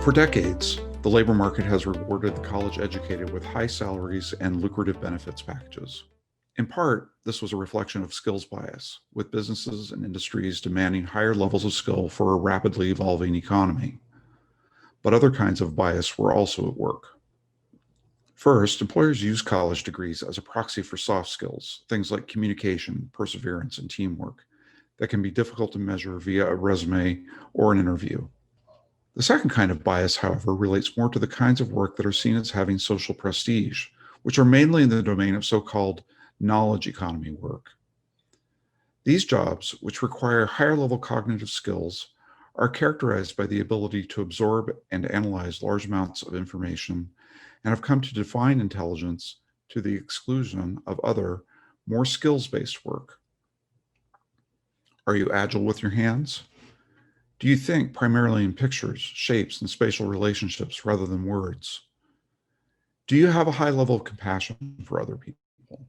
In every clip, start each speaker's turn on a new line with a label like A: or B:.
A: For decades, the labor market has rewarded the college-educated with high salaries and lucrative benefits packages. In part, this was a reflection of skills bias, with businesses and industries demanding higher levels of skill for a rapidly evolving economy. But other kinds of bias were also at work. First, employers use college degrees as a proxy for soft skills, things like communication, perseverance, and teamwork, that can be difficult to measure via a resume or an interview. The second kind of bias, however, relates more to the kinds of work that are seen as having social prestige, which are mainly in the domain of so-called knowledge economy work. These jobs, which require higher level cognitive skills, are characterized by the ability to absorb and analyze large amounts of information and have come to define intelligence to the exclusion of other, more skills-based work. Are you agile with your hands? Do you think primarily in pictures, shapes, and spatial relationships rather than words? Do you have a high level of compassion for other people?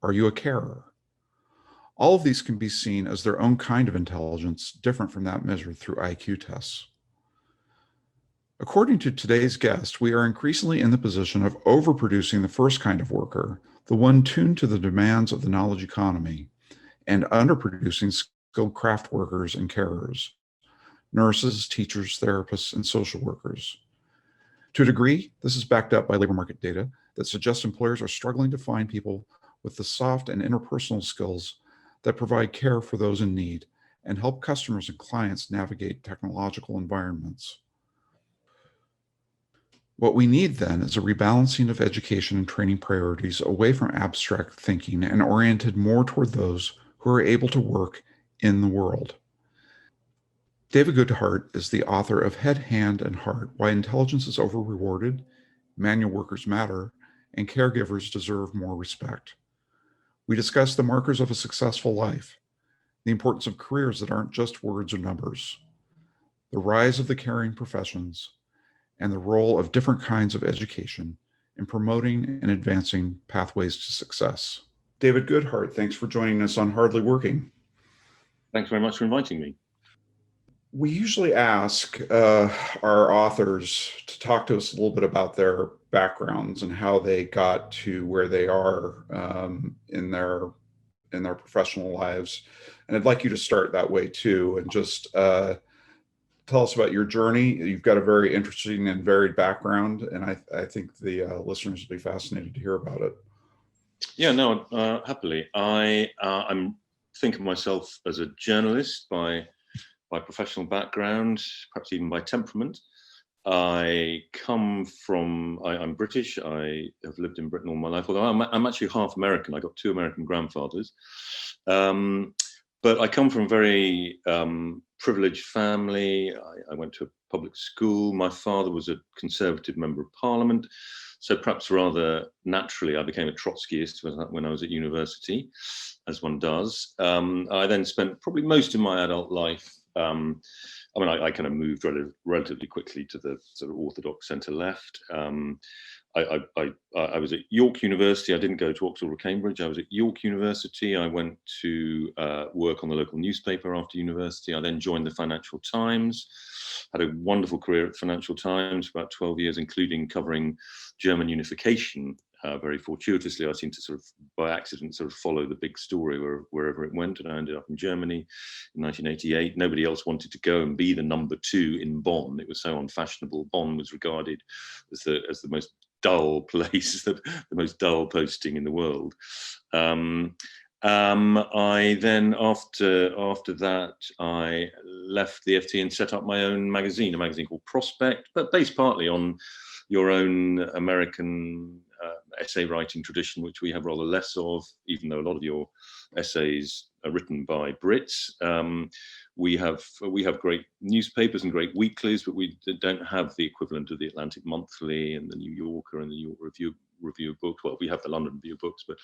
A: Are you a carer? All of these can be seen as their own kind of intelligence, different from that measured through IQ tests. According to today's guest, we are increasingly in the position of overproducing the first kind of worker, the one tuned to the demands of the knowledge economy, and underproducing skilled craft workers and carers, nurses, teachers, therapists, and social workers. To a degree, this is backed up by labor market data that suggests employers are struggling to find people with the soft and interpersonal skills that provide care for those in need and help customers and clients navigate technological environments. What we need then is a rebalancing of education and training priorities away from abstract thinking and oriented more toward those who are able to work in the world. David Goodhart is the author of Head, Hand, and Heart: Why Intelligence is Over-Rewarded, Manual Workers Matter, and Caregivers Deserve More Respect. We discuss the markers of a successful life, the importance of careers that aren't just words or numbers, the rise of the caring professions, and the role of different kinds of education in promoting and advancing pathways to success. David Goodhart, thanks for joining us on Hardly Working.
B: Thanks very much for inviting me.
A: We usually ask our authors to talk to us a little bit about their backgrounds and how they got to where they are in their professional lives. And I'd like you to start that way too, and just tell us about your journey. You've got a very interesting and varied background, and I think the listeners will be fascinated to hear about it.
B: Yeah, no, happily. I'm think of myself as a journalist by professional background, perhaps even by temperament. I'm British. I have lived in Britain all my life, although I'm actually half American. I got two American grandfathers. But I come from a very privileged family. I went to a public school. My father was a Conservative member of Parliament. So perhaps rather naturally, I became a Trotskyist when I was at university, as one does. I then spent probably most of my adult life, I kind of moved relatively quickly to the sort of orthodox centre-left. I was at York University. I didn't go to Oxford or Cambridge. I was at York University. I went to work on the local newspaper after university. I then joined the Financial Times. Had a wonderful career at the Financial Times for about 12 years, including covering German unification. Very fortuitously, I seemed to sort of, by accident, sort of follow the big story wherever it went, and I ended up in Germany in 1988. Nobody else wanted to go and be the number 2 in Bonn. It was so unfashionable. Bonn was regarded as the most dull place, the most dull posting in the world. I then, after that, I left the FT and set up my own magazine, a magazine called Prospect, but based partly on your own American essay writing tradition, which we have rather less of, even though a lot of your essays are written by Brits. We have great newspapers and great weeklies, but we don't have the equivalent of the Atlantic Monthly and the New Yorker and the New York Review of Books. Well, we have the London Review of Books, but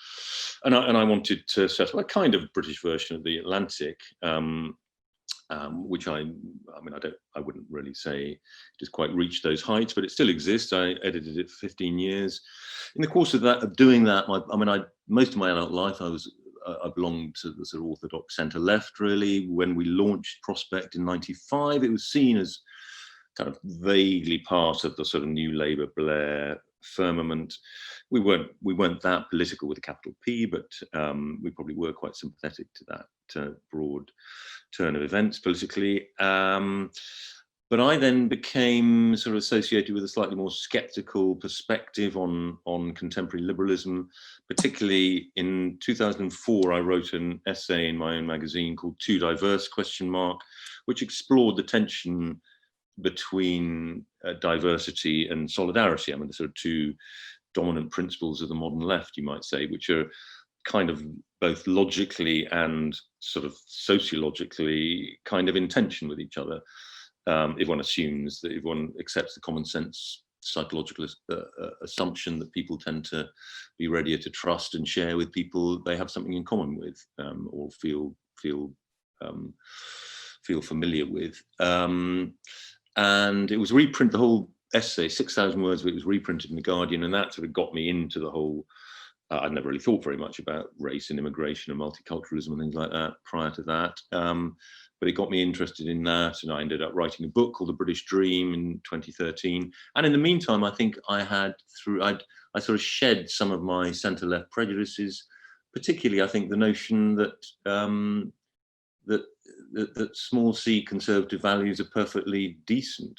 B: and I wanted to set up a kind of British version of the Atlantic. Which I wouldn't really say it has quite reached those heights, but it still exists. I edited it for 15 years. In the course of doing that, most of my adult life, I belonged to the sort of orthodox centre-left, really. When we launched Prospect in '95, it was seen as kind of vaguely part of the sort of New Labour Blair firmament. We weren't that political with a capital P, but we probably were quite sympathetic to that broad turn of events politically. But I then became sort of associated with a slightly more sceptical perspective on contemporary liberalism. Particularly in 2004, I wrote an essay in my own magazine called Too Diverse, which explored the tension between diversity and solidarity. I mean, the sort of two dominant principles of the modern left, you might say, which are kind of both logically and sort of sociologically kind of in tension with each other. If one assumes that, if one accepts the common sense psychological assumption that people tend to be readier to trust and share with people they have something in common with, or feel familiar with. And it was reprinted, the whole essay, 6,000 words of it was reprinted in The Guardian, and that sort of got me into the whole, I'd never really thought very much about race and immigration and multiculturalism and things like that prior to that. But it got me interested in that, and I ended up writing a book called The British Dream in 2013. And in the meantime, I think I sort of shed some of my centre-left prejudices, particularly I think the notion that that small c conservative values are perfectly decent,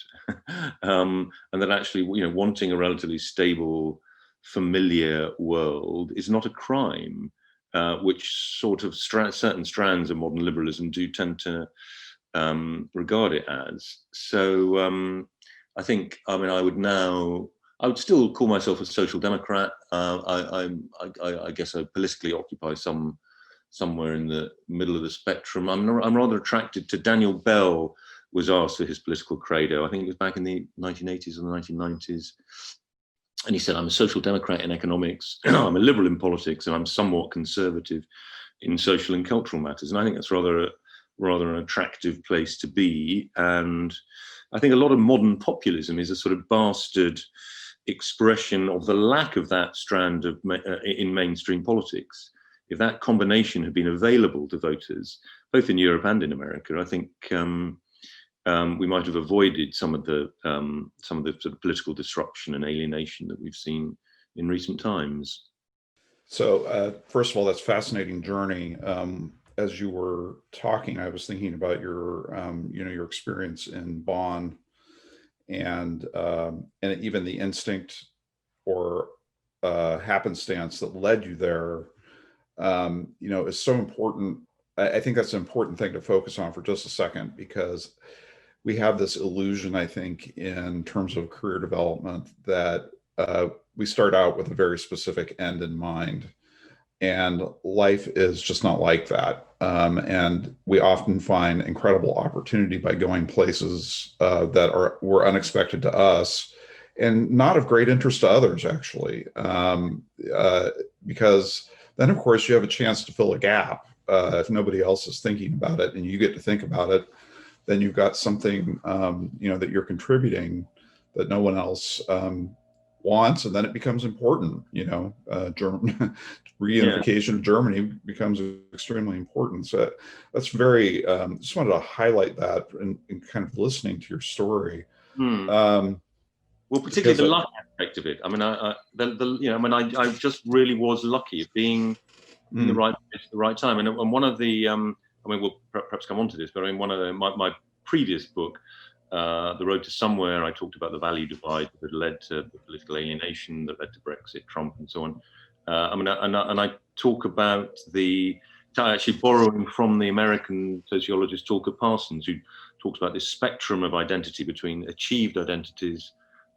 B: and that actually, wanting a relatively stable, familiar world is not a crime. Which sort of certain strands of modern liberalism do tend to regard it as. So I think, I would still call myself a social democrat. I guess I politically occupy somewhere in the middle of the spectrum. I'm rather attracted to Daniel Bell. Was asked for his political credo. I think it was back in the 1980s or the 1990s. And he said, I'm a social democrat in economics, I'm a liberal in politics, and I'm somewhat conservative in social and cultural matters. And I think that's rather an attractive place to be. And I think a lot of modern populism is a sort of bastard expression of the lack of that strand in mainstream politics. If that combination had been available to voters, both in Europe and in America, I think we might have avoided some of the sort of political disruption and alienation that we've seen in recent times.
A: So, first of all, that's a fascinating journey. As you were talking, I was thinking about your, your experience in Bonn, and even the instinct or happenstance that led you there. Is so important. I think that's an important thing to focus on for just a second, because we have this illusion, I think, in terms of career development, that we start out with a very specific end in mind, and life is just not like that. And we often find incredible opportunity by going places that were unexpected to us and not of great interest to others, actually, because then, of course, you have a chance to fill a gap. If nobody else is thinking about it and you get to think about it, then you've got something, that you're contributing that no one else wants, and then it becomes important. Reunification of Germany becomes extremely important. So that's very. Just wanted to highlight that in kind of listening to your story.
B: Well, particularly the luck aspect of it. I mean, I just really was lucky at being in the right place at the right time. And one of the, we'll perhaps come on to this, but one of my previous book, The Road to Somewhere, I talked about the value divide that led to the political alienation that led to Brexit, Trump, and so on. And I talk about actually borrowing from the American sociologist Talcott Parsons, who talks about this spectrum of identity between achieved identities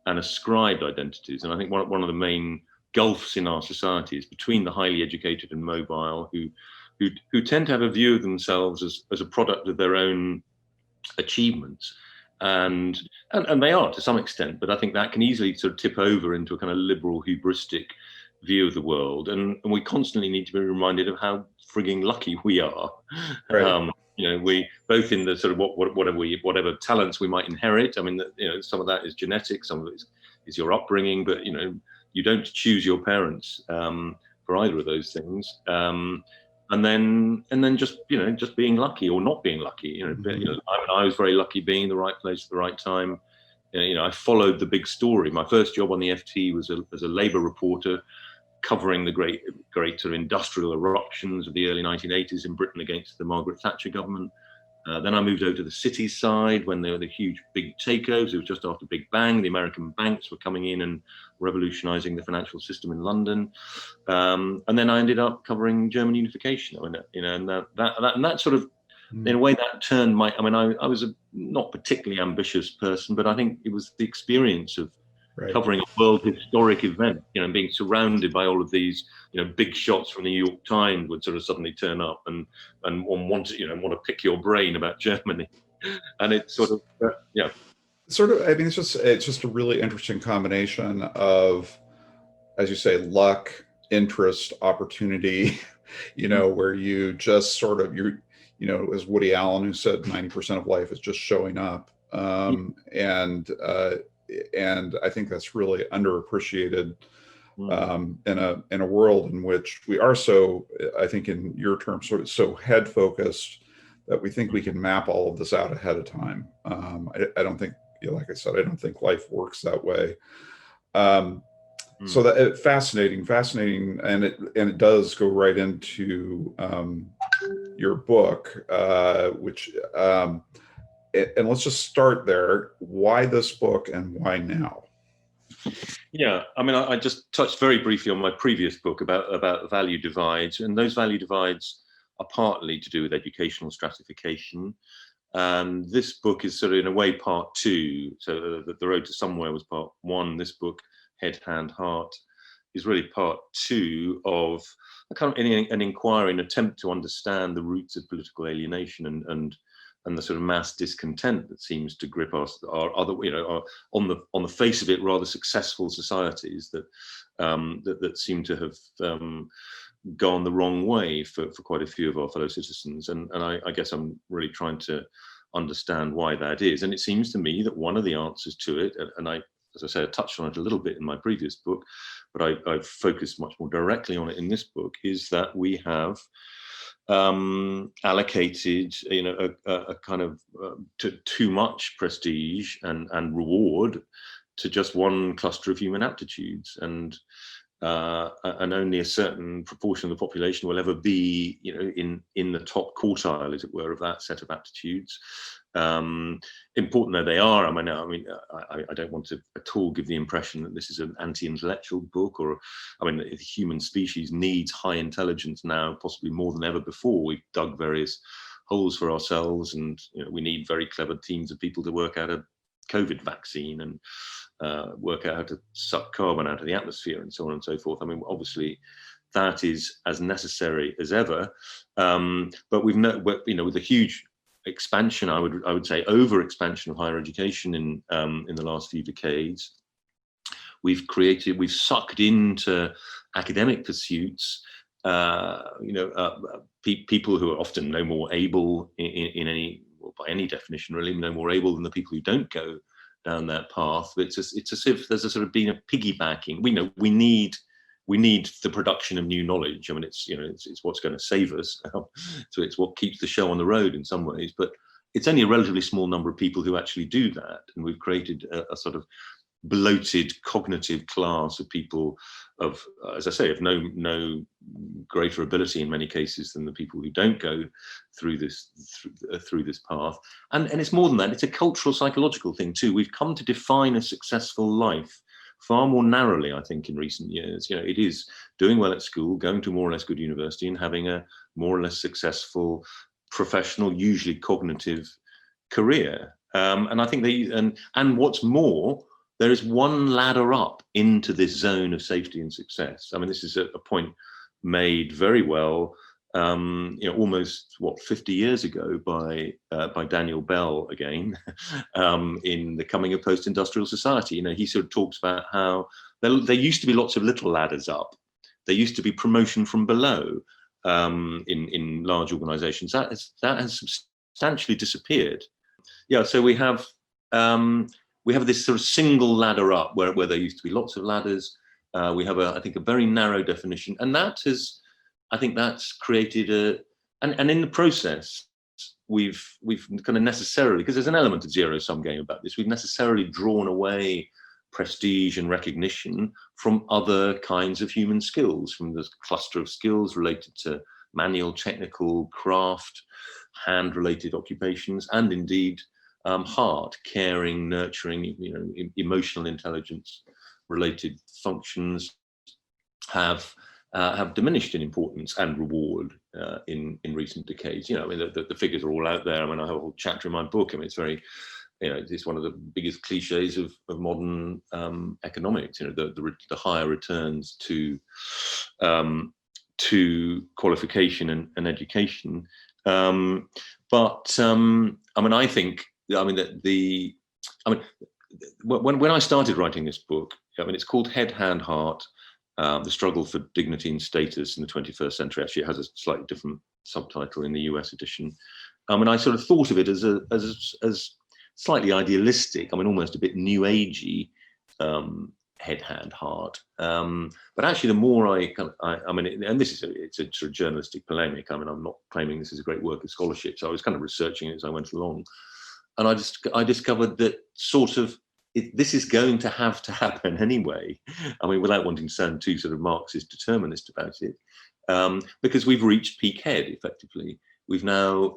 B: and ascribed identities. And I think one of the main gulfs in our society is between the highly educated and mobile, who tend to have a view of themselves as a product of their own achievements, and they are to some extent, but I think that can easily sort of tip over into a kind of liberal hubristic view of the world, and we constantly need to be reminded of how frigging lucky we are.
A: Right.
B: We both in the sort of whatever talents we might inherit. I mean, some of that is genetic, some of it is your upbringing, but you don't choose your parents for either of those things. And then just being lucky or not being lucky. I was very lucky being in the right place at the right time, I followed the big story. My first job on the FT was as a Labour reporter, covering the great sort of industrial eruptions of the early 1980s in Britain against the Margaret Thatcher government. Then I moved over to the city side when there were the huge big takeovers. It was just after Big Bang. The American banks were coming in and revolutionizing the financial system in London. And then I ended up covering German unification. And that sort of, in a way, that turned I was a not particularly ambitious person, but I think it was the experience of covering a world historic event, being surrounded by all of these, big shots from the New York Times would sort of suddenly turn up and want to pick your brain about Germany, and it's sort of
A: I mean, it's just a really interesting combination of, as you say, luck, interest, opportunity. Where you just sort of as Woody Allen, who said 90% of life is just showing up, and I think that's really underappreciated in a world in which we are so, I think in your terms, sort of so head focused that we think we can map all of this out ahead of time. I don't think, like I said, I don't think life works that way. So that fascinating, and it does go right into your book, which. And let's just start there. Why this book and why now?
B: Yeah, I mean, I just touched very briefly on my previous book about value divides, and those value divides are partly to do with educational stratification. This book is sort of, in a way, part two. So the Road to Somewhere was part one. This book, Head, Hand, Heart, is really part two of a kind of an inquiry, an attempt to understand the roots of political alienation and the sort of mass discontent that seems to grip our other, on the face of it, rather successful societies that seem to have gone the wrong way for quite a few of our fellow citizens. And I guess I'm really trying to understand why that is. And it seems to me that one of the answers to it, and as I say, I touched on it a little bit in my previous book, but I've focused much more directly on it in this book, is that we have allocated, a kind of too much prestige and reward to just one cluster of human aptitudes, and only a certain proportion of the population will ever be, in the top quartile, as it were, of that set of aptitudes. Important though they are, I don't want to at all give the impression that this is an anti-intellectual book, the human species needs high intelligence now, possibly more than ever before. We've dug various holes for ourselves, and we need very clever teams of people to work out a COVID vaccine and work out how to suck carbon out of the atmosphere and so on and so forth. Obviously that is as necessary as ever, but with a huge expansion, I would say over expansion of higher education in the last few decades, we've sucked into academic pursuits people who are often no more able by any definition, really, no more able than the people who don't go down that path. But it's as if there's a sort of been a piggybacking. We need the production of new knowledge. It's what's going to save us. So it's what keeps the show on the road in some ways. But it's only a relatively small number of people who actually do that. And we've created a sort of bloated cognitive class of people of, as I say, of no greater ability in many cases than the people who don't go through this path. And it's more than that. It's a cultural, psychological thing too. We've come to define a successful life far more narrowly, I think, in recent years. It is doing well at school, going to a more or less good university, and having a more or less successful professional, usually cognitive career. And I think and what's more, there is one ladder up into this zone of safety and success. This is a point made very well, almost 50 years ago by Daniel Bell again, in The Coming of Post-Industrial Society. He sort of talks about how there used to be lots of little ladders up. There used to be promotion from below in large organizations. That has substantially disappeared. Yeah, so we have this sort of single ladder up where there used to be lots of ladders. We have I think a very narrow definition, and that's created and in the process, kind of necessarily, because there's an element of zero-sum game about this, we've necessarily drawn away prestige and recognition from other kinds of human skills, from the cluster of skills related to manual, technical, craft, hand-related occupations, and indeed heart, caring, nurturing, emotional intelligence related functions have diminished in importance and reward in recent decades. The figures are all out there. I mean, I have a whole chapter in my book. I mean, it's very, it's one of the biggest cliches of modern economics. The higher returns to qualification and education. I mean, I think, when I started writing this book, I mean, it's called Head, Hand, Heart, the struggle for dignity and status in the 21st century. Actually, it has a slightly different subtitle in the US edition. And I sort of thought of it as slightly idealistic. I mean, almost a bit new agey, head, hand, heart. But actually, the more and this is it's a sort of journalistic polemic. I mean, I'm not claiming this is a great work of scholarship. So I was kind of researching it as I went along, and I discovered that sort of this is going to have to happen anyway. I mean, without wanting to sound too sort of Marxist determinist about it, because we've reached peak head effectively. We've now,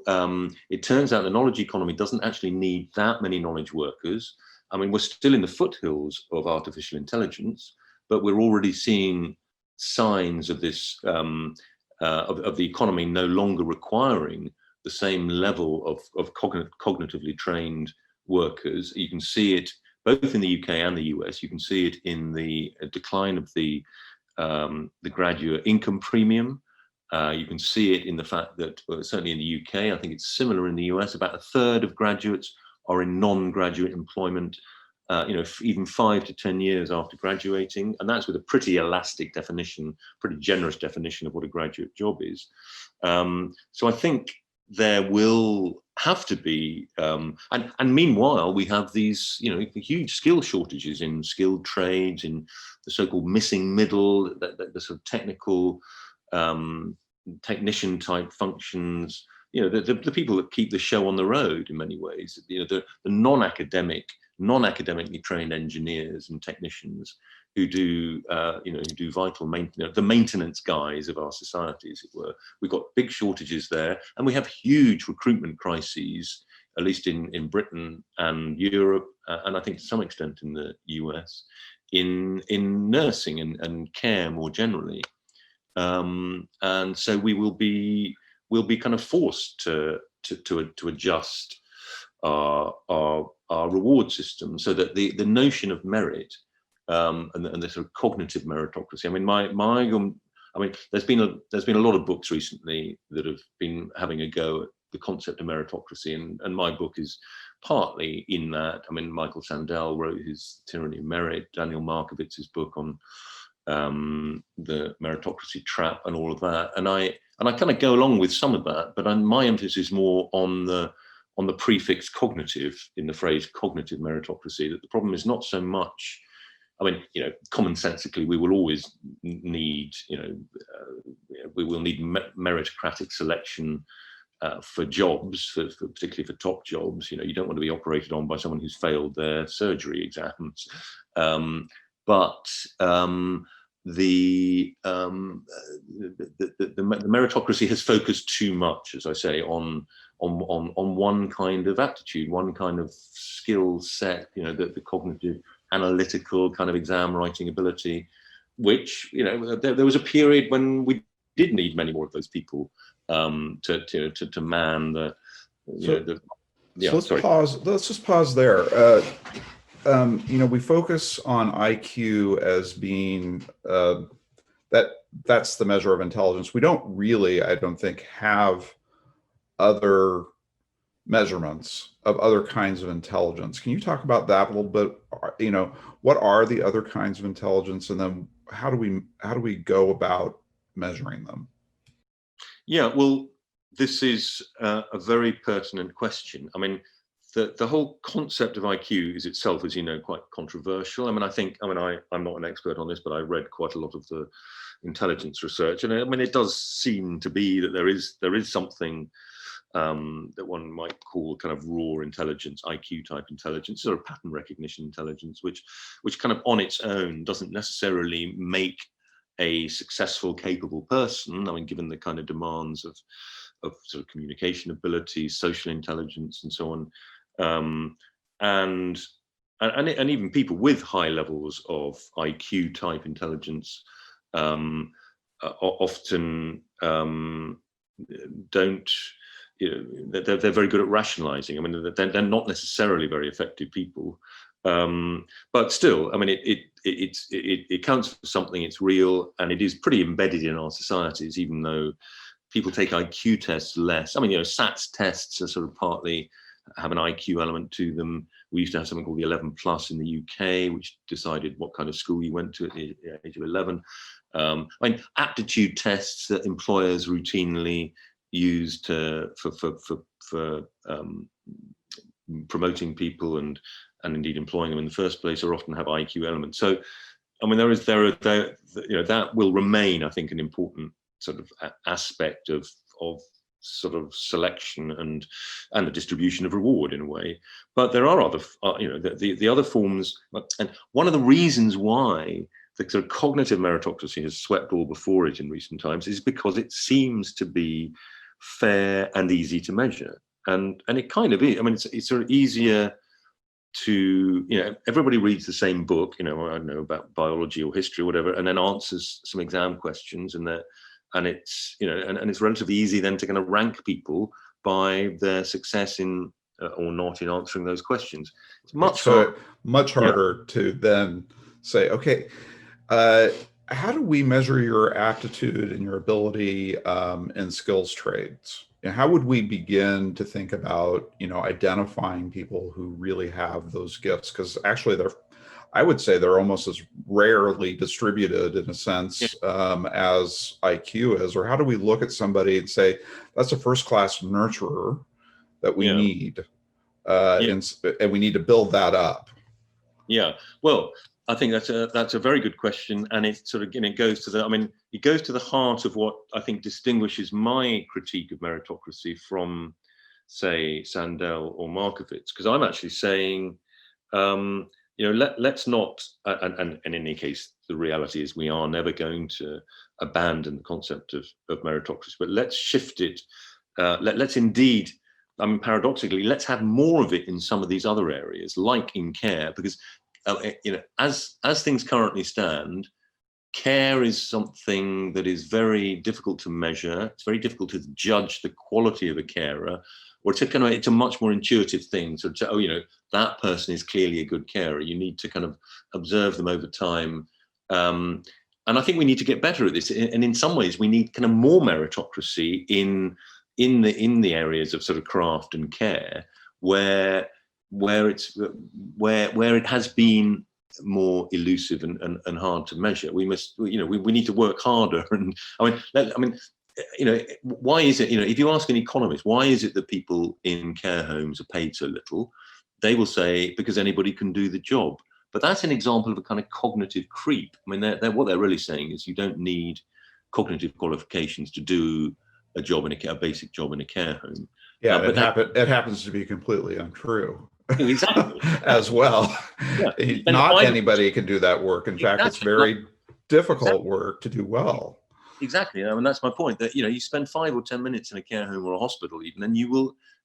B: it turns out the knowledge economy doesn't actually need that many knowledge workers. I mean, we're still in the foothills of artificial intelligence, but we're already seeing signs of this, of the economy no longer requiring the same level of cognitively trained workers. You can see it both in the UK and the US. You can see it in the decline of the graduate income premium. You can see it in the fact that, certainly in the UK, I think it's similar in the US, about a third of graduates are in non-graduate employment, even 5 to 10 years after graduating. And that's with a pretty elastic definition, pretty generous definition of what a graduate job is. So I think there will have to be, and meanwhile, we have these, huge skill shortages in skilled trades, in the so-called missing middle, the sort of technical, technician type functions, the people that keep the show on the road in many ways, the non-academically trained engineers and technicians who do, who do vital maintenance, the maintenance guys of our society, as it were. We've got big shortages there, and we have huge recruitment crises, at least in Britain and Europe, and I think to some extent in the US, in nursing and care more generally. And so we'll be kind of forced to adjust our reward system so that the notion of merit and the sort of cognitive meritocracy. I mean, there's been a lot of books recently that have been having a go at the concept of meritocracy, and my book is partly in that. I mean, Michael Sandel wrote his Tyranny of Merit, Daniel Markovitz's book on the meritocracy trap and all of that, and I kind of go along with some of that, but my emphasis is more on the prefix cognitive in the phrase cognitive meritocracy. That the problem is not so much, I mean, commonsensically, we will always need, we will need meritocratic selection for jobs, particularly for top jobs. You don't want to be operated on by someone who's failed their surgery exams. But the meritocracy has focused too much, as I say, on one kind of aptitude, one kind of skill set. The cognitive, analytical kind of exam writing ability, which there was a period when we did need many more of those people to man the.
A: Let's just pause there. We focus on IQ as being that's the measure of intelligence. We don't really, I don't think, have other measurements of other kinds of intelligence. Can you talk about that a little bit? What are the other kinds of intelligence, and then how do we go about measuring them?
B: Yeah, well, this is a very pertinent question. I mean, the whole concept of IQ is itself, as you know, quite controversial. I'm not an expert on this, but I read quite a lot of the intelligence research, and it does seem to be that there is something that one might call kind of raw intelligence, IQ type intelligence, or pattern recognition intelligence, which kind of on its own doesn't necessarily make a successful, capable person. I mean, given the kind of demands of sort of communication abilities, social intelligence, and so on, and even people with high levels of IQ type intelligence often don't. They're very good at rationalizing. I mean, they're not necessarily very effective people, but still, I mean, it counts for something. It's real, and it is pretty embedded in our societies, even though people take IQ tests less. I mean, SATs tests are sort of partly have an IQ element to them. We used to have something called the 11 plus in the UK, which decided what kind of school you went to at the age of 11. I mean, aptitude tests that employers routinely used for promoting people and indeed employing them in the first place, or often have IQ elements. So, I mean, that will remain, I think, an important sort of aspect of sort of selection and the distribution of reward in a way. But there are other, the other forms, and one of the reasons why the sort of cognitive meritocracy has swept all before it in recent times is because it seems to be fair and easy to measure, and it kind of is. I mean, it's sort of easier to, everybody reads the same book, I don't know, about biology or history or whatever, and then answers some exam questions, and it's and it's relatively easy then to kind of rank people by their success in or not in answering those questions. It's much
A: harder to then say, okay, how do we measure your aptitude and your ability in skills trades? And how would we begin to think about, identifying people who really have those gifts? Because actually, I would say they're almost as rarely distributed in a sense as IQ is. Or how do we look at somebody and say, that's a first-class nurturer that we need, and we need to build that up?
B: Yeah, well, I think that's a very good question, and it sort of it goes to the heart of what I think distinguishes my critique of meritocracy from, say, Sandel or Markowitz, because I'm actually saying, let's not, and in any case, the reality is we are never going to abandon the concept of meritocracy, but let's shift it. Let's indeed, paradoxically, let's have more of it in some of these other areas, like in care, because as things currently stand, care is something that is very difficult to measure. It's very difficult to judge the quality of a carer, or it's a much more intuitive thing. So, that person is clearly a good carer. You need to kind of observe them over time. And I think we need to get better at this. And in some ways, we need kind of more meritocracy in the areas of sort of craft and care, where it has been more elusive and hard to measure. We need to work harder. And why is it, if you ask an economist, why is it that people in care homes are paid so little? They will say, because anybody can do the job. But that's an example of a kind of cognitive creep. I mean, what they're really saying is you don't need cognitive qualifications to do a job a basic job in a care home.
A: Yeah, it happens to be completely untrue.
B: Exactly.
A: As well.
B: Yeah.
A: Not anybody can do that work. In fact, it's very difficult work to do well.
B: Exactly. I mean, that's my point, that, you spend 5 or 10 minutes in a care home or a hospital even,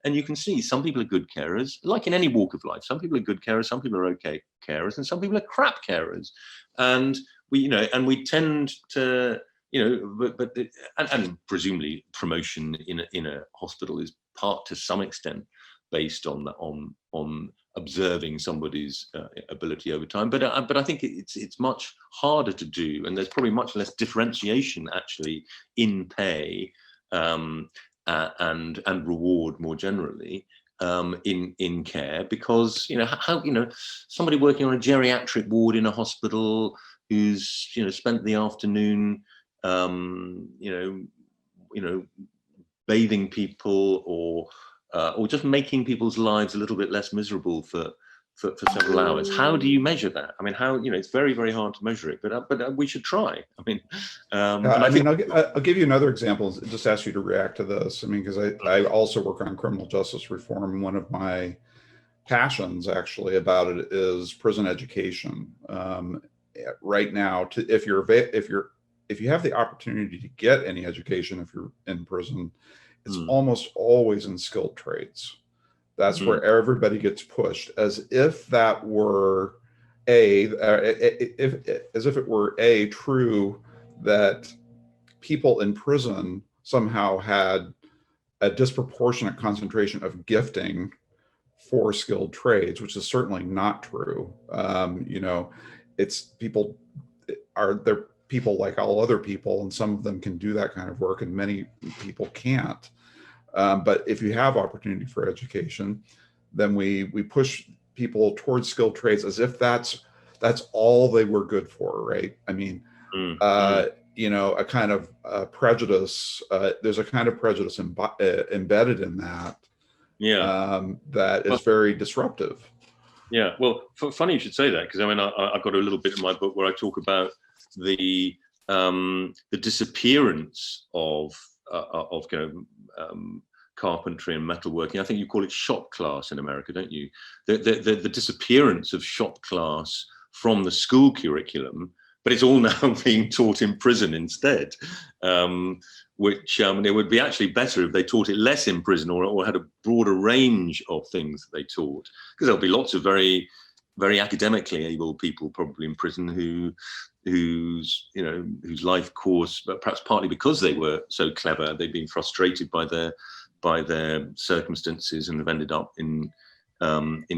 B: and you can see some people are good carers, like in any walk of life. Some people are good carers, some people are okay carers, and some people are crap carers. And we tend to, and presumably promotion in a hospital is part to some extent based on observing somebody's ability over time, but I think it's much harder to do, and there's probably much less differentiation actually in pay and reward more generally in care, because how somebody working on a geriatric ward in a hospital who's spent the afternoon bathing people or just making people's lives a little bit less miserable for for several hours. How do you measure that? I mean, it's very, very hard to measure it, but we should try. I mean,
A: I'll give you another example. Just ask you to react to this. I mean, because I also work on criminal justice reform. One of my passions, actually, about it is prison education. Right now, if you have the opportunity to get any education, if you're in prison, it's almost always in skilled trades. That's where everybody gets pushed, as if that were as if it were true that people in prison somehow had a disproportionate concentration of gifting for skilled trades, which is certainly not true. It's people they're people like all other people, and some of them can do that kind of work, and many people can't. But if you have opportunity for education, then we push people towards skilled trades as if that's all they were good for, right? I mean, a kind of prejudice. There's a kind of prejudice embedded in that. That is very disruptive.
B: Yeah, well, funny you should say that, because I mean, I've got a little bit in my book where I talk about the disappearance of carpentry and metalworking. I think you call it shop class in America, don't you? The disappearance of shop class from the school curriculum, but it's all now being taught in prison instead. Which it would be actually better if they taught it less in prison, or had a broader range of things that they taught, because there'll be lots of very, very academically able people probably in prison whose life course, but perhaps partly because they were so clever, they've been frustrated by their circumstances and have ended up in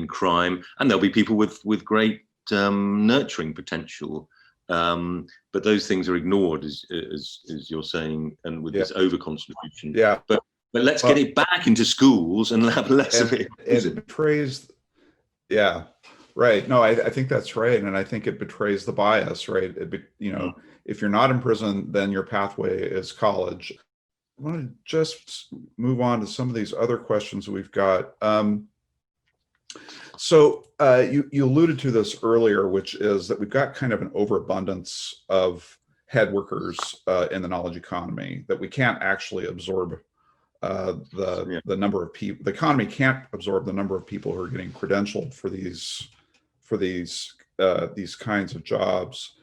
B: crime. And there'll be people with great nurturing potential. But those things are ignored, as you're saying, and with this over-concentration.
A: Yeah.
B: But let's get it back into schools and have less of it.
A: It betrays. Yeah. Right. No, I think that's right, and I think it betrays the bias. Right. If you're not in prison, then your pathway is college. I want to just move on to some of these other questions we've got. So you alluded to this earlier, which is that we've got kind of an overabundance of head workers in the knowledge economy, that we can't actually absorb the number of people. The economy can't absorb the number of people who are getting credentialed for these kinds of jobs.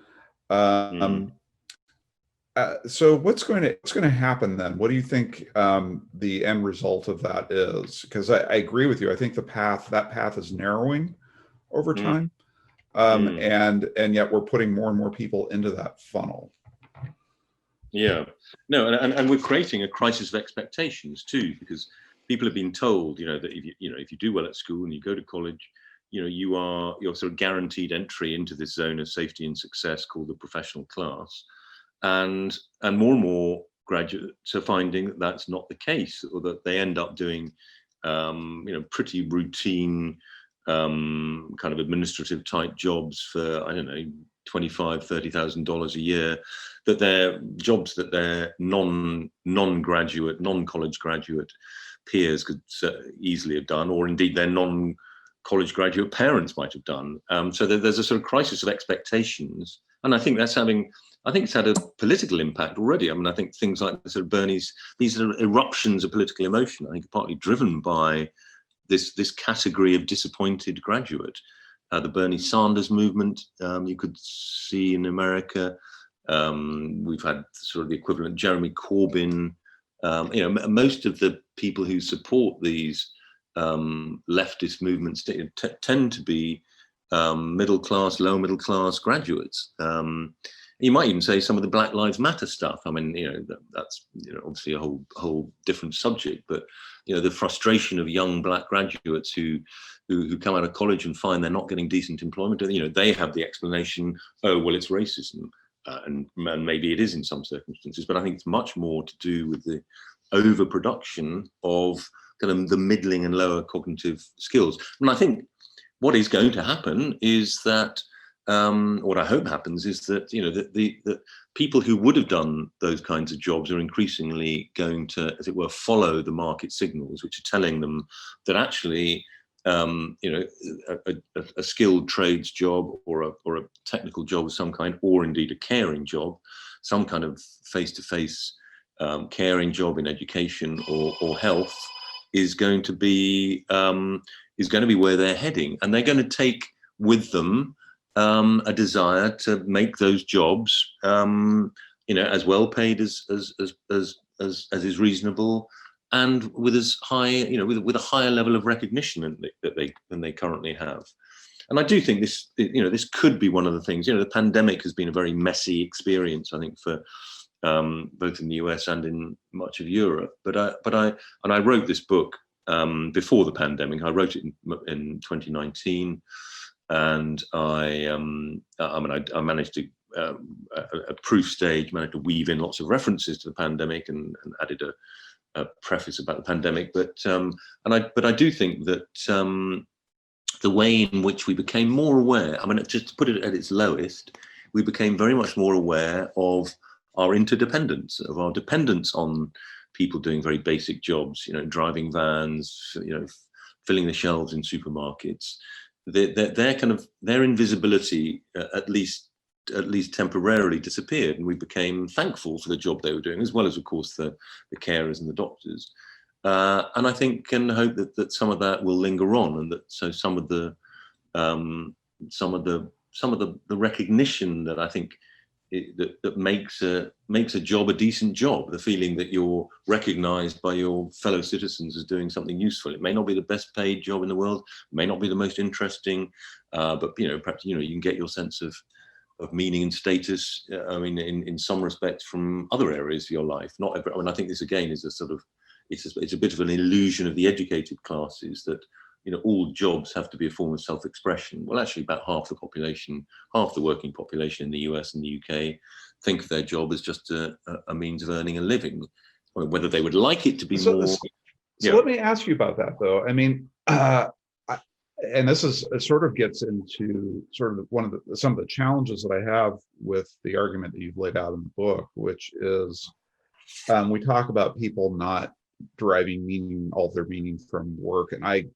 A: So what's going to happen then? What do you think the end result of that is? Because I agree with you. I think that path is narrowing over time, and yet we're putting more and more people into that funnel.
B: Yeah, no, and we're creating a crisis of expectations too, because people have been told, that if you do well at school and you go to college, you're sort of guaranteed entry into this zone of safety and success called the professional class. And more graduates are finding that that's not the case, or that they end up doing, pretty routine kind of administrative type jobs for, I don't know, $25,000, $30,000 a year, that they're jobs that their non-graduate, non-college graduate peers could easily have done, or indeed their non-college graduate parents might have done. So there's a sort of crisis of expectations, and I think it's had a political impact already. I mean, I think things like the sort of these are eruptions of political emotion, I think, are partly driven by this category of disappointed graduate. The Bernie Sanders movement, you could see in America. We've had sort of the equivalent Jeremy Corbyn. Most of the people who support these leftist movements tend to be middle class, lower middle class graduates. You might even say some of the Black Lives Matter stuff. I mean, that's obviously a whole different subject. But the frustration of young black graduates who come out of college and find they're not getting decent employment. They have the explanation, oh well, it's racism, and maybe it is in some circumstances. But I think it's much more to do with the overproduction of kind of the middling and lower cognitive skills. And I think what is going to happen is that. What I hope happens is that the people who would have done those kinds of jobs are increasingly going to, as it were, follow the market signals, which are telling them that actually a skilled trades job or a technical job of some kind, or indeed a caring job, some kind of face-to-face caring job in education or health is going to be where they're heading, and they're going to take with them a desire to make those jobs as well paid as is reasonable, and with as high, with a higher level of recognition than they currently have. And I do think this could be one of the things. The pandemic has been a very messy experience, I think, for both in the US and in much of Europe. But I wrote this book before the pandemic. I wrote it in 2019, and I managed to a proof stage, managed to weave in lots of references to the pandemic and added a preface about the pandemic. But I do think that the way in which we became more aware, just to put it at its lowest, we became very much more aware of our interdependence, of our dependence on people doing very basic jobs, driving vans, filling the shelves in supermarkets. Their invisibility, at least temporarily, disappeared, and we became thankful for the job they were doing, as well as, of course, the carers and the doctors. And I think and hope that some of that will linger on, and that some of the recognition that I think that makes a job a decent job, the feeling that you're recognized by your fellow citizens as doing something useful. It may not be the best paid job in the world, may not be the most interesting, but perhaps you can get your sense of meaning and status, in some respects, from other areas of your life. Not every, I think this again is a sort of, it's a bit of an illusion of the educated classes that all jobs have to be a form of self-expression. Well, actually, about half the population, half the working population in the US and the UK, think of their job as just a means of earning a living. Whether they would like it to be more.
A: So let me ask you about that, though. And this it sort of gets into sort of some of the challenges that I have with the argument that you've laid out in the book, which is we talk about people not deriving all of their meaning from work, and I'm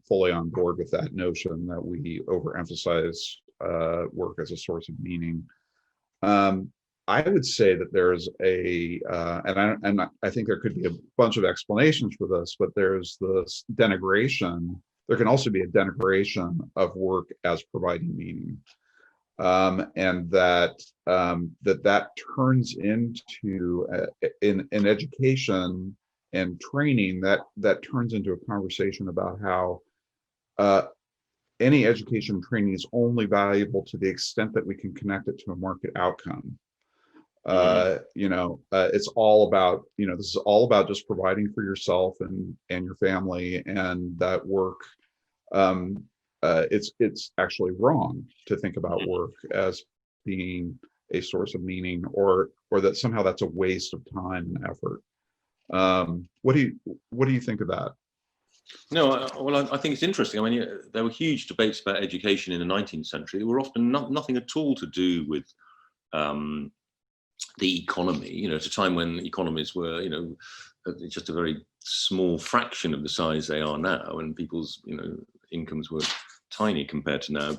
A: fully on board with that notion that we overemphasize work as a source of meaning. I would say that there's and I think there could be a bunch of explanations for this, but there's this denigration. There can also be a denigration of work as providing meaning, and that turns into in education and training, that turns into a conversation about how any education training is only valuable to the extent that we can connect it to a market outcome. It's all about, this is all about just providing for yourself and your family, and that work, it's actually wrong to think about work as being a source of meaning, or that somehow that's a waste of time and effort. What do you think of that?
B: No, well, I think it's interesting. There were huge debates about education in the 19th century. They were often nothing at all to do with the economy. At a time when economies were, just a very small fraction of the size they are now, and people's, incomes were tiny compared to now.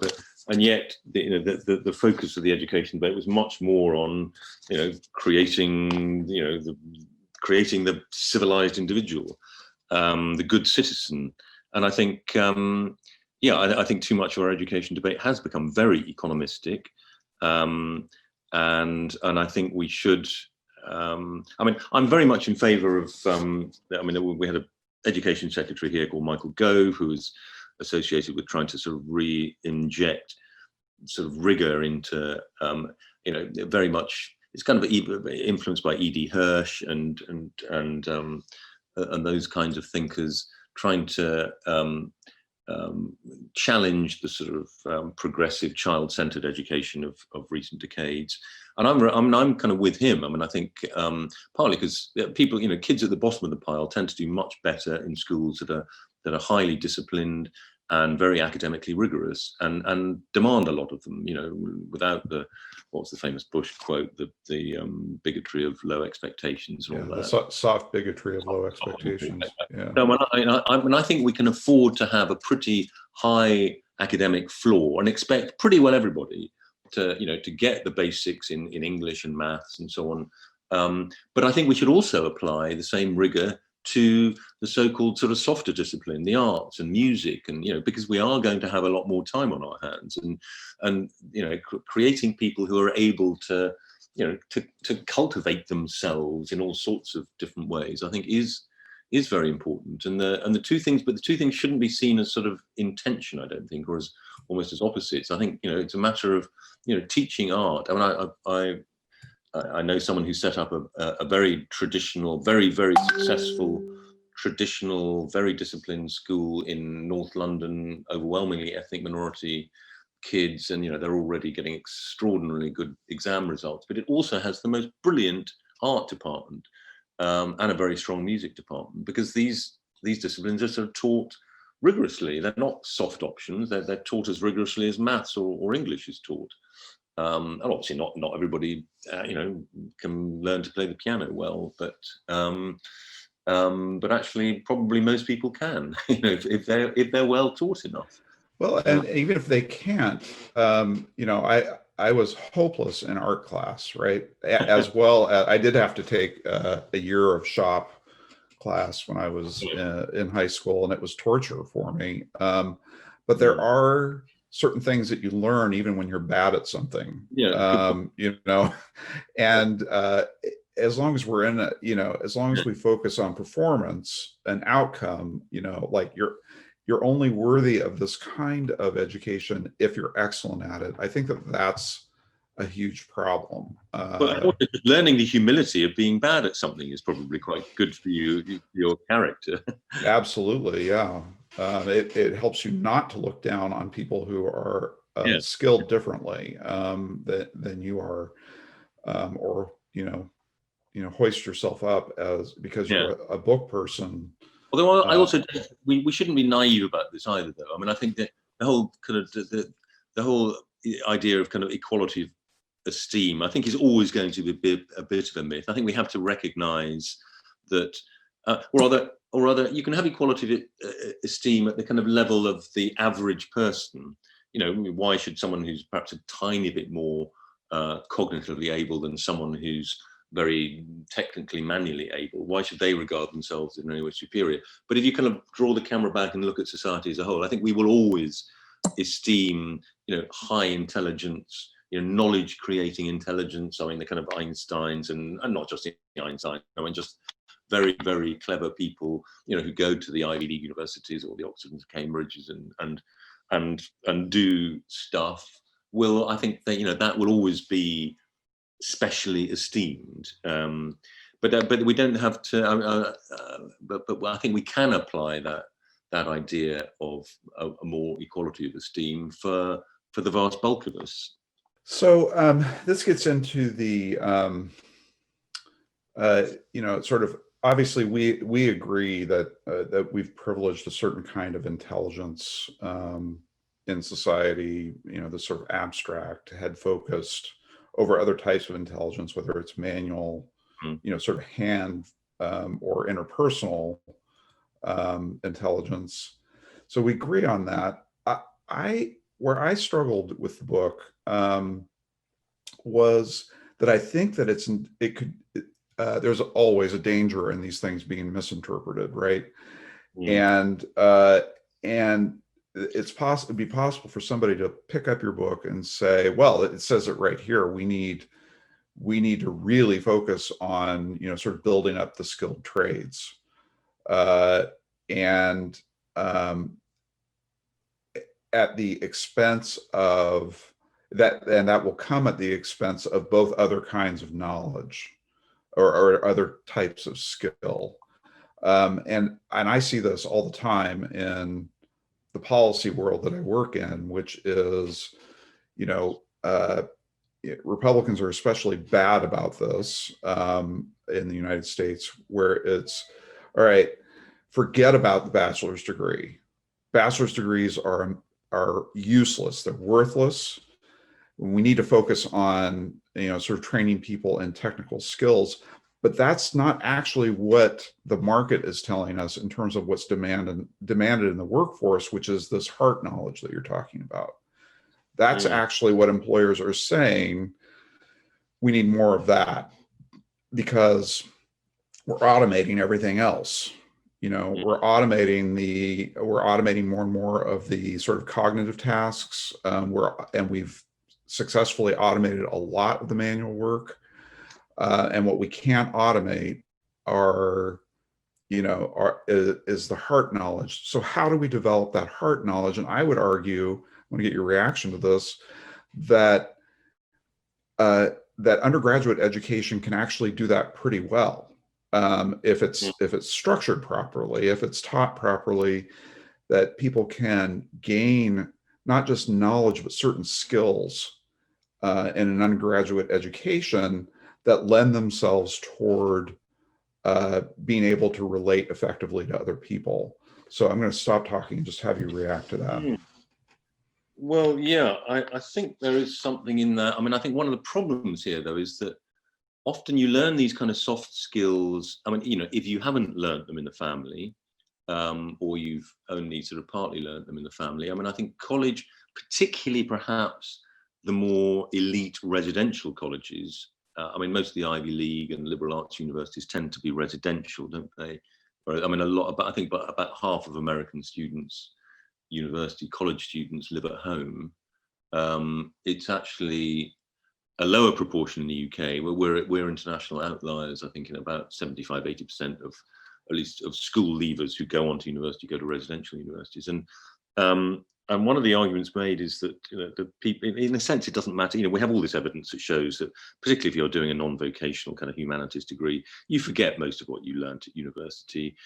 B: And yet, the focus of the education debate was much more on, creating the civilized individual, the good citizen. And I think, I think too much of our education debate has become very economistic. And I think we should, I'm very much in favor of, we had an education secretary here called Michael Gove, who was associated with trying to sort of re-inject sort of rigor into, very much, it's kind of influenced by E.D. Hirsch and those kinds of thinkers, trying to challenge the sort of progressive child-centered education of recent decades. And I'm kind of with him. I think partly because people, kids at the bottom of the pile tend to do much better in schools that are highly disciplined and very academically rigorous, and demand a lot of them, without what's the famous Bush quote, the bigotry of low expectations and all that.
A: The soft bigotry of low expectations. Yeah.
B: No, I think we can afford to have a pretty high academic floor and expect pretty well everybody to get the basics in English and maths and so on. But I think we should also apply the same rigor to the so-called sort of softer discipline, the arts and music, and because we are going to have a lot more time on our hands, and creating people who are able to to cultivate themselves in all sorts of different ways, I think is very important. And the two things shouldn't be seen as sort of in tension, I don't think, or as almost as opposites. I think it's a matter of teaching art. I mean, I know someone who set up a very traditional, very, very successful, traditional, very disciplined school in North London, overwhelmingly ethnic minority kids, and they're already getting extraordinarily good exam results. But it also has the most brilliant art department and a very strong music department, because these disciplines are sort of taught rigorously. They're not soft options. They're taught as rigorously as maths or English is taught. And obviously not everybody can learn to play the piano well, but actually probably most people can, if they're well taught enough.
A: Well, and even if they can't, I was hopeless in art class, right? As well, I did have to take a year of shop class when I was in high school, and it was torture for me. But there are certain things that you learn even when you're bad at something. And as long as we're in it, as long as we focus on performance and outcome, like you're only worthy of this kind of education if you're excellent at it. I think that's a huge problem.
B: But learning the humility of being bad at something is probably quite good for your character.
A: Absolutely, yeah. It helps you not to look down on people who are skilled differently than you are, or hoist yourself up because you're a book person.
B: Although I also we shouldn't be naive about this either, though. I mean, I think that the whole kind of the whole idea of kind of equality of esteem, I think, is always going to be a bit of a myth. I think we have to recognise that, or rather, you can have equality of esteem at the kind of level of the average person. Why should someone who's perhaps a tiny bit more cognitively able than someone who's very technically manually able, why should they regard themselves in any way superior? But if you kind of draw the camera back and look at society as a whole, I think we will always esteem, high intelligence, knowledge creating intelligence. I mean, the kind of Einsteins and not just Einstein, I mean, just very, very clever people, who go to the Ivy League universities or the Oxfords and Cambridges and do stuff. I think that, that will always be specially esteemed, but we don't have to. But I think we can apply that idea of a more equality of esteem for the vast bulk of us.
A: So this gets into the sort of, obviously we agree that we've privileged a certain kind of intelligence in society, the sort of abstract, head focused, over other types of intelligence, whether it's manual, sort of hand or interpersonal intelligence. So we agree on that. Where I struggled with the book was that I think that there's always a danger in these things being misinterpreted, right? And it'd be possible for somebody to pick up your book and say, well, it says it right here. We need to really focus on, sort of building up the skilled trades. And at the expense of that, and that will come at the expense of both other kinds of knowledge or other types of skill. And I see this all the time in the policy world that I work in, which is, Republicans are especially bad about this in the United States, where it's, all right, forget about the bachelor's degree. bachelor's degrees are useless. They're worthless. We need to focus on, sort of training people in technical skills, but that's not actually what the market is telling us in terms of what's demanded in the workforce, which is this heart knowledge that you're talking about. That's actually what employers are saying. We need more of that because we're automating everything else. We're automating more and more of the sort of cognitive tasks. We've successfully automated a lot of the manual work. And what we can't automate is the heart knowledge. So how do we develop that heart knowledge? And I would argue, I want to get your reaction to this, that that undergraduate education can actually do that pretty well. If it's structured properly, if it's taught properly, that people can gain not just knowledge, but certain skills in an undergraduate education that lend themselves toward being able to relate effectively to other people. So I'm going to stop talking and just have you react to that.
B: Well, yeah, I think there is something in that. I mean, I think one of the problems here, though, is that often you learn these kind of soft skills. I mean, if you haven't learned them in the family, or you've only sort of partly learned them in the family. I mean, I think college, particularly perhaps the more elite residential colleges, I mean, most of the Ivy League and liberal arts universities tend to be residential, don't they? I mean, I think about half of American students, university college students, live at home. It's actually a lower proportion in the UK, where we're international outliers. I think in about 75-80% of, at least, of school leavers who go on to university go to residential universities. And one of the arguments made is that the people, in a sense, it doesn't matter. We have all this evidence that shows that, particularly if you're doing a non-vocational kind of humanities degree, you forget most of what you learned at university.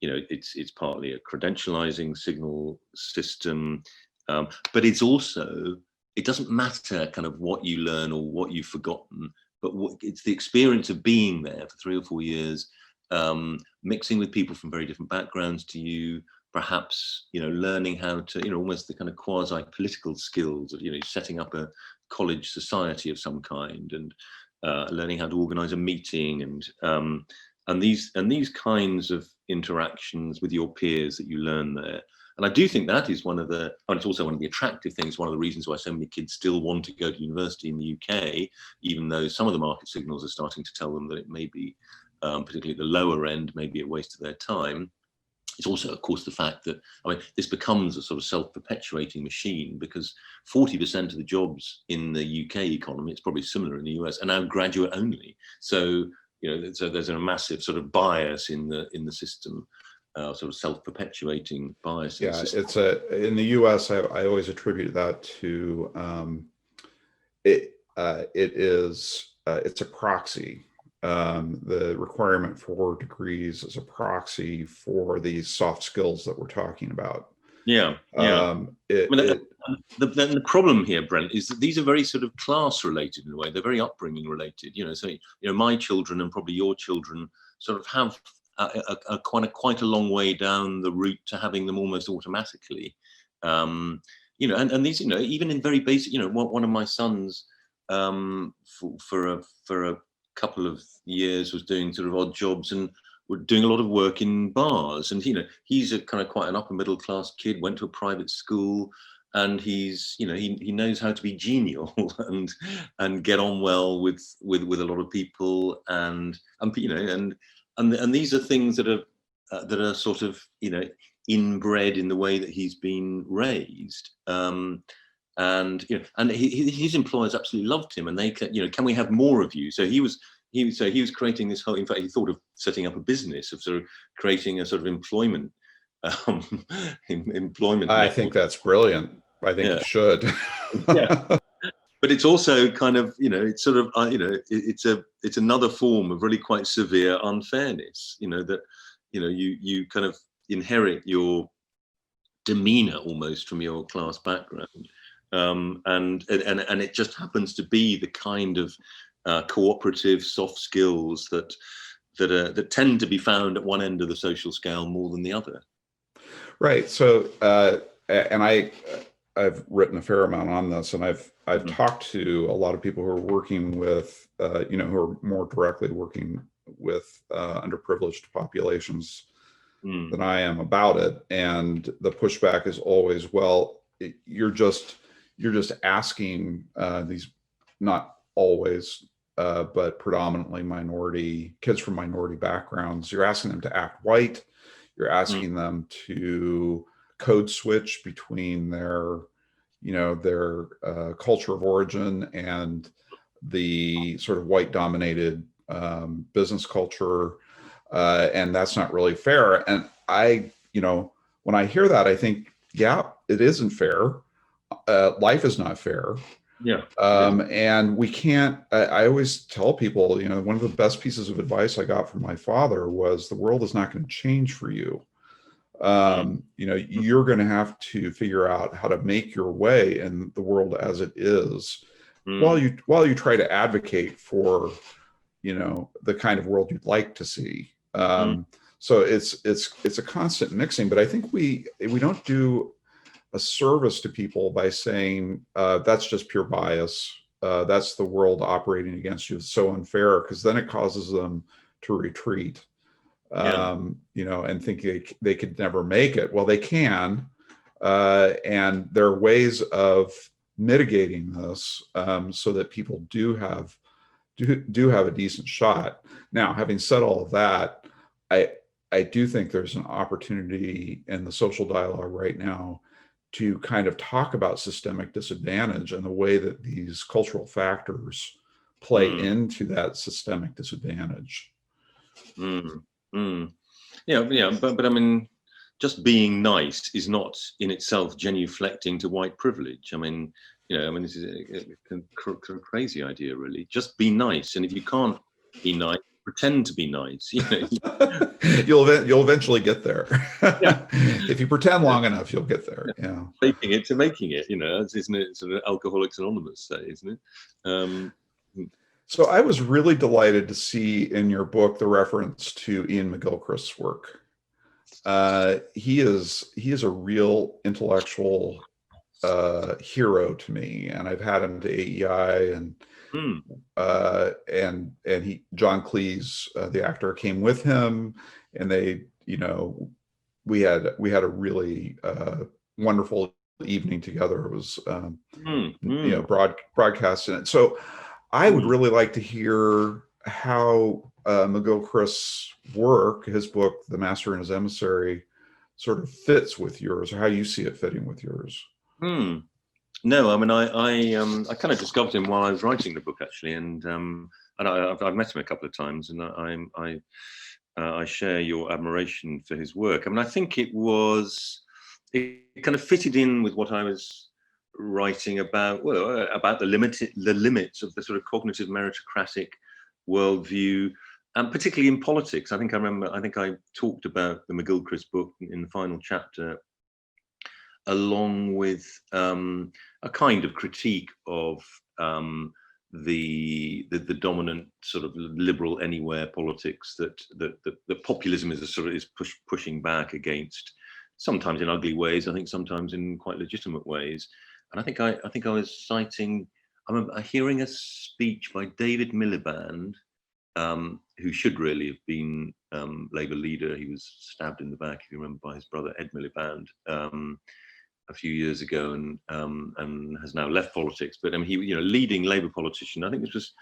B: It's partly a credentializing signal system, but it's also, it doesn't matter kind of what you learn or what you've forgotten, but it's the experience of being there for 3 or 4 years, mixing with people from very different backgrounds to you, perhaps, learning how to, almost the kind of quasi-political skills of, setting up a college society of some kind, and learning how to organize a meeting, and these kinds of interactions with your peers that you learn there. And I do think that is one of the, and it's also one of the attractive things, one of the reasons why so many kids still want to go to university in the UK, even though some of the market signals are starting to tell them that it may be, particularly at the lower end, may be a waste of their time. It's also, of course, the fact that, I mean, this becomes a sort of self-perpetuating machine, because 40% of the jobs in the UK economy, it's probably similar in the US, are now graduate only. So, so there's a massive sort of bias in the system, sort of self-perpetuating bias.
A: Yeah, in the US, I always attribute that to it's a proxy. The requirement for degrees is a proxy for these soft skills that we're talking about.
B: Yeah. The problem here, Brent, is that these are very sort of class related in a way. They're very upbringing related. So my children and probably your children sort of have quite a long way down the route to having them almost automatically. And these, even in very basic, one of my sons, for a couple of years was doing sort of odd jobs and were doing a lot of work in bars. And he's a kind of quite an upper middle class kid, went to a private school, and he's he knows how to be genial and get on well with a lot of people, and these are things that are sort of inbred in the way that he's been raised. And his employers absolutely loved him, and they can we have more of you? So he was creating this whole, in fact, he thought of setting up a business of sort of creating a sort of employment employment.
A: I think that's brilliant. I think you should.
B: Yeah. But it's also kind of, it's sort of, it's another form of really quite severe unfairness, that, you kind of inherit your demeanor almost from your class background. And it just happens to be the kind of cooperative soft skills that tend to be found at one end of the social scale more than the other.
A: Right. So, and I've written a fair amount on this, and I've
B: Mm,
A: talked to a lot of people who are working with, who are more directly working with underprivileged populations
B: mm,
A: than I am about it, and the pushback is always, well, you're just asking these, not always, but predominantly minority kids from minority backgrounds. You're asking them to act white. You're
B: mm,
A: asking them to code switch between their culture of origin and the sort of white dominated business culture, and that's not really fair. And when I hear that, I think, yeah, it isn't fair. Life is not fair.
B: yeah, it is.
A: And we can't, I always tell people, one of the best pieces of advice I got from my father was the world is not going to change for you.
B: Mm, mm,
A: You're going to have to figure out how to make your way in the world as it is, while
B: mm,
A: you try to advocate for, the kind of world you'd like to see.
B: mm,
A: So it's a constant mixing, but I think we don't do a service to people by saying that's just pure bias. That's the world operating against you. It's so unfair, because then it causes them to retreat,
B: yeah,
A: and think they could never make it. Well, they can, and there are ways of mitigating this, so that people do have a decent shot. Now, having said all of that, I I do think there's an opportunity in the social dialogue right now to kind of talk about systemic disadvantage and the way that these cultural factors play
B: mm,
A: into that systemic disadvantage.
B: mm, mm. Yeah, yeah, but I mean, just being nice is not in itself genuflecting to white privilege. I mean, this is a crazy idea, really. Just be nice, and if you can't be nice, pretend to be nice.
A: You'll eventually get there.
B: Yeah,
A: If you pretend long enough, you'll get there. Yeah.
B: faking it to making it. Isn't it sort of Alcoholics Anonymous say, isn't it? Um,
A: So I was really delighted to see in your book the reference to Ian McGilchrist's work. He is a real intellectual hero to me, and I've had him to AEI,
B: mm,
A: and John Cleese, the actor, came with him, and we had a really wonderful evening together. It was
B: mm, mm,
A: broadcast in it. So I would
B: mm.
A: really like to hear how McGilchrist's work, his book, The Master and His Emissary, sort of fits with yours, or how you see it fitting with yours.
B: Mm. No, I mean, I kind of discovered him while I was writing the book, actually, and I've met him a couple of times, and I share your admiration for his work. I mean, I think it kind of fitted in with what I was writing about, well, about the limits of the sort of cognitive meritocratic worldview, and particularly in politics. I think I talked about the McGilchrist book in the final chapter, along with a kind of critique of the dominant sort of liberal anywhere politics that populism is pushing back against, sometimes in ugly ways, I think sometimes in quite legitimate ways. And I think I was citing, I remember hearing a speech by David Miliband, who should really have been Labour leader. He was stabbed in the back, if you remember, by his brother Ed Miliband, a few years ago, and has now left politics. But he, leading Labour politician. I think this was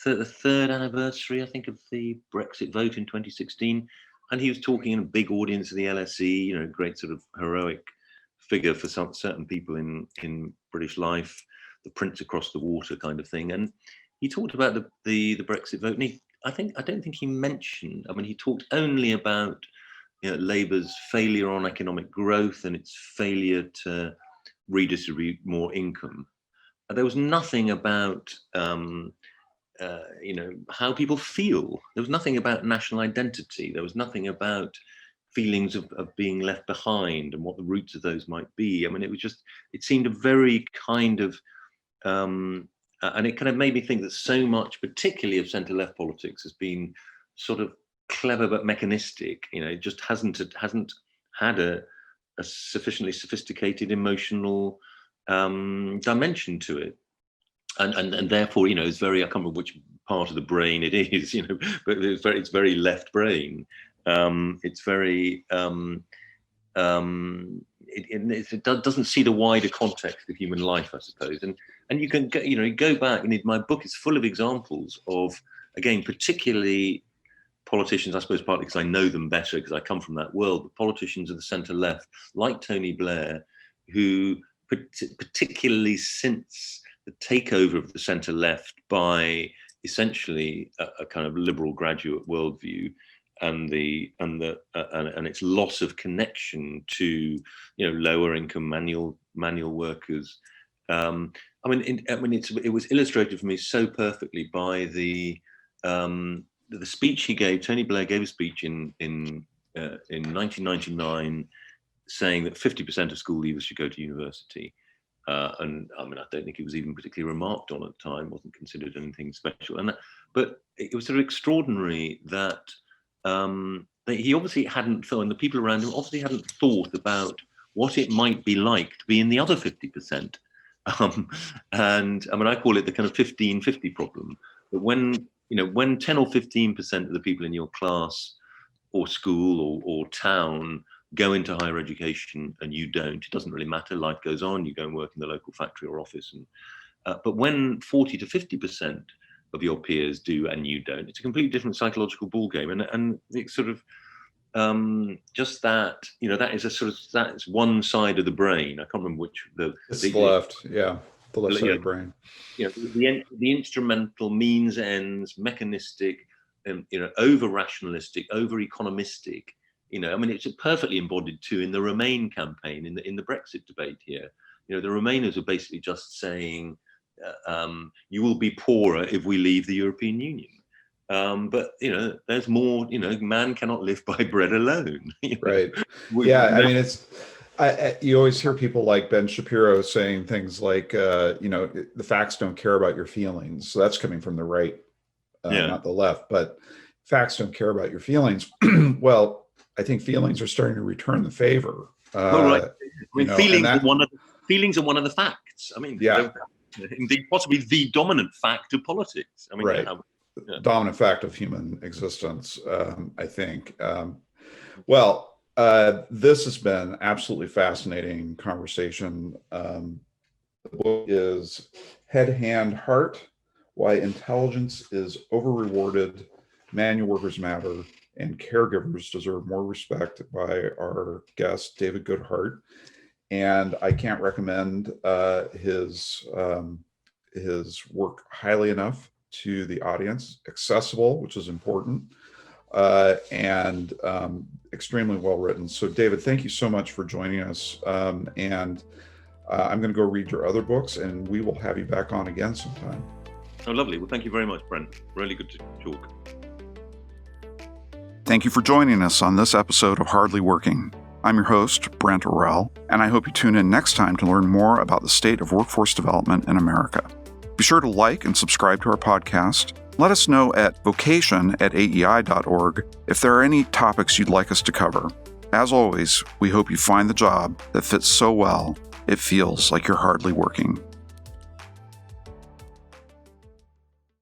B: the third anniversary, I think, of the Brexit vote in 2016, and he was talking in a big audience of the LSE. Great sort of heroic figure for certain people in British life, the prince across the water kind of thing. And he talked about the Brexit vote, and I don't think he mentioned. I mean, he talked only about Labour's failure on economic growth and its failure to redistribute more income. There was nothing about how people feel. There was nothing about national identity. There was nothing about feelings of being left behind and what the roots of those might be. I mean, it seemed a very kind of, and it kind of made me think that so much, particularly of centre left politics, has been sort of clever but mechanistic. It just hasn't had a sufficiently sophisticated emotional dimension to it. And therefore, it's very, I can't remember which part of the brain it is, but it's very left brain. It's very, it doesn't see the wider context of human life, I suppose. And you can go back, and my book is full of examples of, again, particularly politicians, I suppose partly because I know them better because I come from that world, but politicians of the centre left, like Tony Blair, who particularly since the takeover of the centre left by essentially a kind of liberal graduate worldview, and its loss of connection to lower income manual workers. It was illustrated for me so perfectly by the speech he gave. Tony Blair gave a speech in 1999 saying that 50% of school leavers should go to university. And I don't think it was even particularly remarked on at the time, wasn't considered anything special. But it was sort of extraordinary that he obviously hadn't thought, and the people around him obviously hadn't thought about what it might be like to be in the other 50%. And I call it the kind of 15-50 problem. That when 10 or 15% of the people in your class or school or town go into higher education and you don't, it doesn't really matter. Life goes on. You go and work in the local factory or office. But when 40 to 50% of your peers do and you don't, it's a completely different psychological ballgame. And it's sort of just that, that is that's one side of the brain. I can't remember which. The
A: left, yeah. The left side of the brain.
B: The instrumental, means ends, mechanistic, over rationalistic, over economistic. It's perfectly embodied too in the Remain campaign, in the Brexit debate here. The Remainers are basically just saying, you will be poorer if we leave the European Union. But there's more. Man cannot live by bread alone.
A: Right. You always hear people like Ben Shapiro saying things like, the facts don't care about your feelings. So that's coming from the right, not the left. But facts don't care about your feelings. Well, I think feelings are starting to return the favor.
B: Right. Feelings are one of the facts. Indeed, possibly the dominant fact of politics.
A: Right. Dominant fact of human existence, I think. This has been absolutely fascinating conversation. The book is Head, Hand, Heart: Why Intelligence is Over-Rewarded, Manual Workers Matter, and Caregivers Deserve More Respect, by our guest, David Goodhart. And I can't recommend his work highly enough to the audience. Accessible, which is important, and extremely well written. So David, thank you so much for joining us. And I'm going to go read your other books, and we will have you back on again sometime.
B: Oh, lovely. Well, thank you very much, Brent. Really good to talk.
A: Thank you for joining us on this episode of Hardly Working. I'm your host, Brent Orrell, and I hope you tune in next time to learn more about the state of workforce development in America. Be sure to like and subscribe to our podcast. Let us know at vocation@aei.org if there are any topics you'd like us to cover. As always, we hope you find the job that fits so well it feels like you're hardly working.